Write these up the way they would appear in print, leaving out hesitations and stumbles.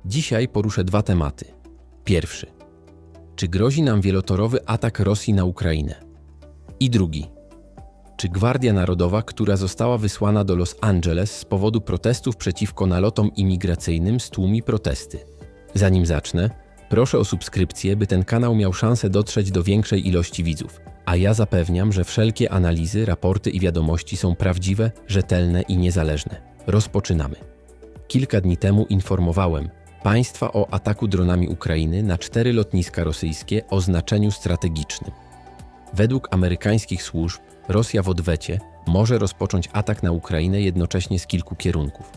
Dzisiaj poruszę dwa tematy. Pierwszy. Czy grozi nam wielotorowy atak Rosji na Ukrainę? I drugi. Czy Gwardia Narodowa, która została wysłana do Los Angeles z powodu protestów przeciwko nalotom imigracyjnym, stłumi protesty? Zanim zacznę, proszę o subskrypcję, by ten kanał miał szansę dotrzeć do większej ilości widzów. A ja zapewniam, że wszelkie analizy, raporty i wiadomości są prawdziwe, rzetelne i niezależne. Rozpoczynamy. Kilka dni temu informowałem państwa o ataku dronami Ukrainy na 4 lotniska rosyjskie o znaczeniu strategicznym. Według amerykańskich służb Rosja w odwecie może rozpocząć atak na Ukrainę jednocześnie z kilku kierunków.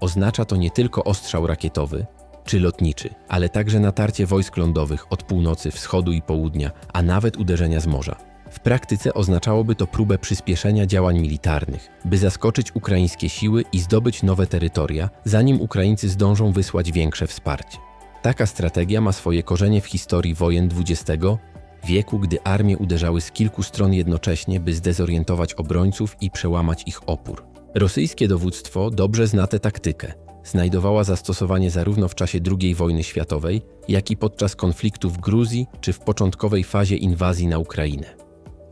Oznacza to nie tylko ostrzał rakietowy czy lotniczy, ale także natarcie wojsk lądowych od północy, wschodu i południa, a nawet uderzenia z morza. W praktyce oznaczałoby to próbę przyspieszenia działań militarnych, by zaskoczyć ukraińskie siły i zdobyć nowe terytoria, zanim Ukraińcy zdążą wysłać większe wsparcie. Taka strategia ma swoje korzenie w historii wojen XX wieku, gdy armie uderzały z kilku stron jednocześnie, by zdezorientować obrońców i przełamać ich opór. Rosyjskie dowództwo dobrze zna tę taktykę. Znajdowała zastosowanie zarówno w czasie II wojny światowej, jak i podczas konfliktu w Gruzji czy w początkowej fazie inwazji na Ukrainę.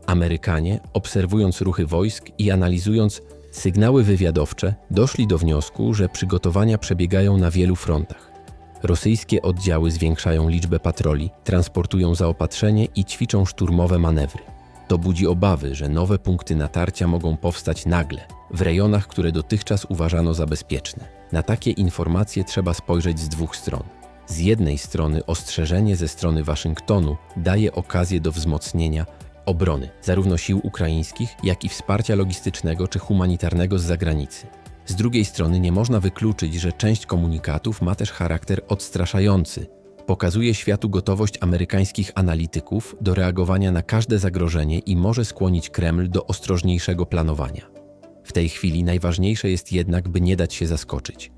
Amerykanie, obserwując ruchy wojsk i analizując sygnały wywiadowcze, doszli do wniosku, że przygotowania przebiegają na wielu frontach. Rosyjskie oddziały zwiększają liczbę patroli, transportują zaopatrzenie i ćwiczą szturmowe manewry. To budzi obawy, że nowe punkty natarcia mogą powstać nagle, w rejonach, które dotychczas uważano za bezpieczne. Na takie informacje trzeba spojrzeć z dwóch stron. Z jednej strony ostrzeżenie ze strony Waszyngtonu daje okazję do wzmocnienia obrony, zarówno sił ukraińskich, jak i wsparcia logistycznego czy humanitarnego z zagranicy. Z drugiej strony nie można wykluczyć, że część komunikatów ma też charakter odstraszający. Pokazuje światu gotowość amerykańskich analityków do reagowania na każde zagrożenie i może skłonić Kreml do ostrożniejszego planowania. W tej chwili najważniejsze jest jednak, by nie dać się zaskoczyć.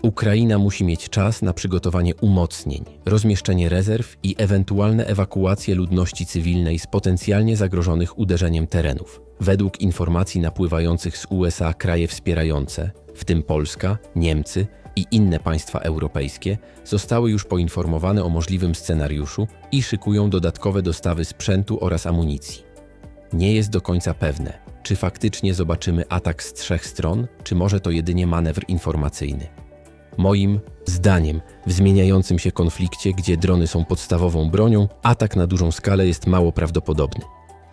Ukraina musi mieć czas na przygotowanie umocnień, rozmieszczenie rezerw i ewentualne ewakuacje ludności cywilnej z potencjalnie zagrożonych uderzeniem terenów. Według informacji napływających z USA kraje wspierające, w tym Polska, Niemcy i inne państwa europejskie, zostały już poinformowane o możliwym scenariuszu i szykują dodatkowe dostawy sprzętu oraz amunicji. Nie jest do końca pewne, czy faktycznie zobaczymy atak z 3 stron, czy może to jedynie manewr informacyjny. Moim zdaniem, w zmieniającym się konflikcie, gdzie drony są podstawową bronią, atak na dużą skalę jest mało prawdopodobny.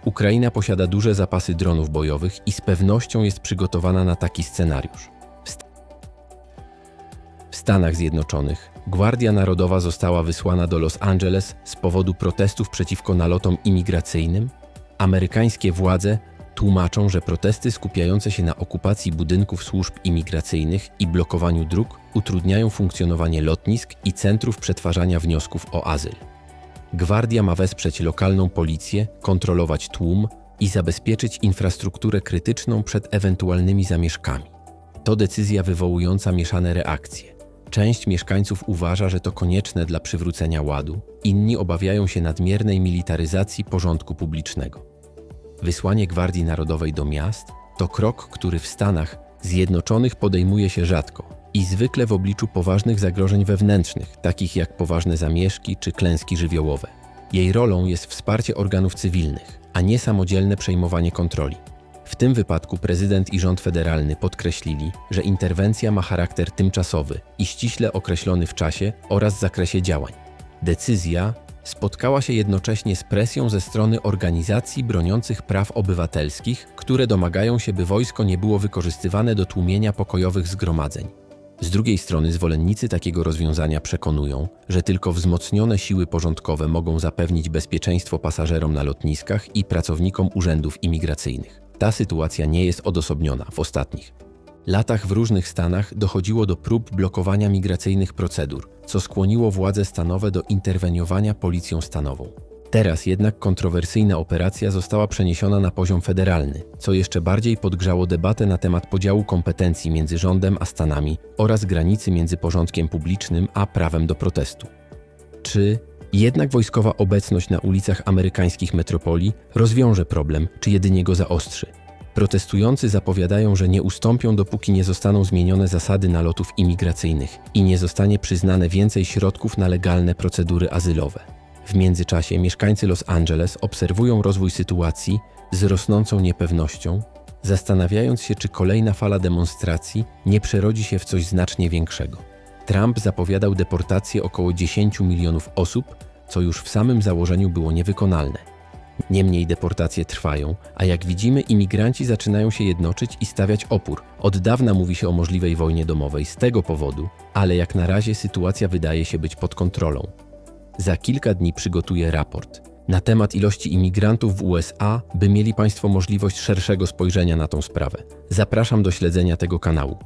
Ukraina posiada duże zapasy dronów bojowych i z pewnością jest przygotowana na taki scenariusz. W Stanach Zjednoczonych Gwardia Narodowa została wysłana do Los Angeles z powodu protestów przeciwko nalotom imigracyjnym. Amerykańskie władze tłumaczą, że protesty skupiające się na okupacji budynków służb imigracyjnych i blokowaniu dróg utrudniają funkcjonowanie lotnisk i centrów przetwarzania wniosków o azyl. Gwardia ma wesprzeć lokalną policję, kontrolować tłum i zabezpieczyć infrastrukturę krytyczną przed ewentualnymi zamieszkami. To decyzja wywołująca mieszane reakcje. Część mieszkańców uważa, że to konieczne dla przywrócenia ładu, inni obawiają się nadmiernej militaryzacji porządku publicznego. Wysłanie Gwardii Narodowej do miast to krok, który w Stanach Zjednoczonych podejmuje się rzadko i zwykle w obliczu poważnych zagrożeń wewnętrznych, takich jak poważne zamieszki czy klęski żywiołowe. Jej rolą jest wsparcie organów cywilnych, a nie samodzielne przejmowanie kontroli. W tym wypadku prezydent i rząd federalny podkreślili, że interwencja ma charakter tymczasowy i ściśle określony w czasie oraz zakresie działań. Decyzja spotkała się jednocześnie z presją ze strony organizacji broniących praw obywatelskich, które domagają się, by wojsko nie było wykorzystywane do tłumienia pokojowych zgromadzeń. Z drugiej strony zwolennicy takiego rozwiązania przekonują, że tylko wzmocnione siły porządkowe mogą zapewnić bezpieczeństwo pasażerom na lotniskach i pracownikom urzędów imigracyjnych. Ta sytuacja nie jest odosobniona. W ostatnich latach w różnych stanach dochodziło do prób blokowania migracyjnych procedur, co skłoniło władze stanowe do interweniowania policją stanową. Teraz jednak kontrowersyjna operacja została przeniesiona na poziom federalny, co jeszcze bardziej podgrzało debatę na temat podziału kompetencji między rządem a stanami oraz granicy między porządkiem publicznym a prawem do protestu. Czy jednak wojskowa obecność na ulicach amerykańskich metropolii rozwiąże problem, czy jedynie go zaostrzy? Protestujący zapowiadają, że nie ustąpią, dopóki nie zostaną zmienione zasady nalotów imigracyjnych i nie zostanie przyznane więcej środków na legalne procedury azylowe. W międzyczasie mieszkańcy Los Angeles obserwują rozwój sytuacji z rosnącą niepewnością, zastanawiając się, czy kolejna fala demonstracji nie przerodzi się w coś znacznie większego. Trump zapowiadał deportację około 10 milionów osób, co już w samym założeniu było niewykonalne. Niemniej deportacje trwają, a jak widzimy, imigranci zaczynają się jednoczyć i stawiać opór. Od dawna mówi się o możliwej wojnie domowej z tego powodu, ale jak na razie sytuacja wydaje się być pod kontrolą. Za kilka dni przygotuję raport na temat ilości imigrantów w USA, by mieli Państwo możliwość szerszego spojrzenia na tą sprawę. Zapraszam do śledzenia tego kanału.